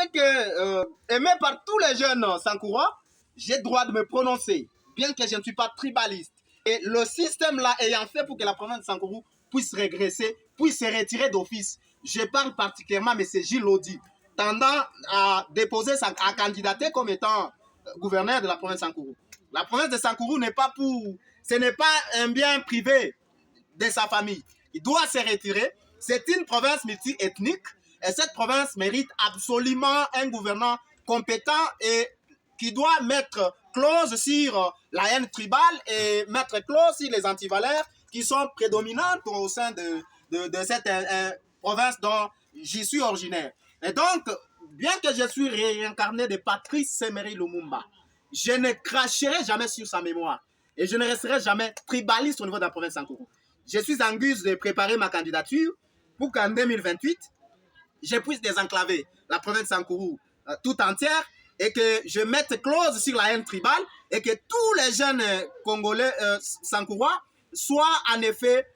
sais que, aimé par tous les jeunes Sankourois, j'ai le droit de me prononcer, bien que je ne suis pas tribaliste. Et le système là ayant fait pour que la province de Sankourou puisse régresser, puisse se retirer d'office. Je parle particulièrement de M. Gilles Lodi, tendant à déposer à candidater comme étant gouverneur de la province de Sankourou. La province de Sankourou n'est pas pour... Ce n'est pas un bien privé de sa famille. Il doit se retirer. C'est une province multi-ethnique et cette province mérite absolument un gouvernant compétent et qui doit mettre clause sur la haine tribale et mettre clause sur les antivaleurs qui sont prédominantes au sein de cette province dont j'y suis originaire. Et donc, bien que je suis réincarné de Patrice Semery Lumumba, je ne cracherai jamais sur sa mémoire et je ne resterai jamais tribaliste au niveau de la province Sankourou. Je suis en guise de préparer ma candidature pour qu'en 2028, je puisse désenclaver la province de Sankourou tout entière et que je mette clause sur la haine tribale et que tous les jeunes Congolais Sankourois soient en effet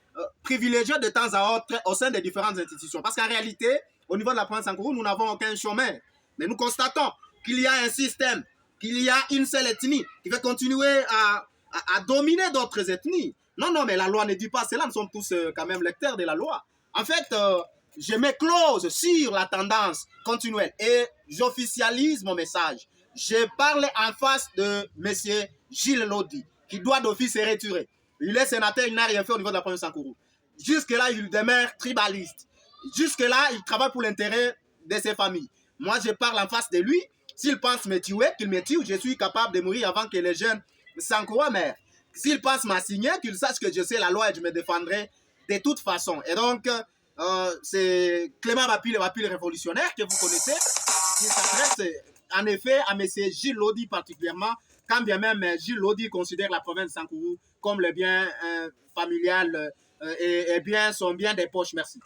privilégiés de temps à autre au sein des différentes institutions. Parce qu'en réalité, au niveau de la province de Sankourou, nous n'avons aucun chemin. Mais nous constatons qu'il y a un système, qu'il y a une seule ethnie qui va continuer à dominer d'autres ethnies. Non, non, mais la loi ne dit pas cela. Nous sommes tous quand même lecteurs de la loi. En fait, je mets clause sur la tendance continuelle et j'officialise mon message. Je parle en face de M. Gilles Lodi, qui doit d'office se retirer. Il est sénateur, il n'a rien fait au niveau de la province de Sankourou. Jusque-là, il demeure tribaliste. Jusque-là, il travaille pour l'intérêt de ses familles. Moi, je parle en face de lui. S'il pense me tuer, qu'il me tue, je suis capable de mourir avant que les jeunes Sankourois meurent. S'il pense m'assigner, qu'il sache que je sais la loi et je me défendrai de toute façon. Et donc, c'est Clément Bapi, le révolutionnaire que vous connaissez, qui s'adresse en effet à M. Gilles Lodi particulièrement, quand bien même Gilles Lodi considère la province de Sankourou comme le bien familial et bien son bien des poches. Merci.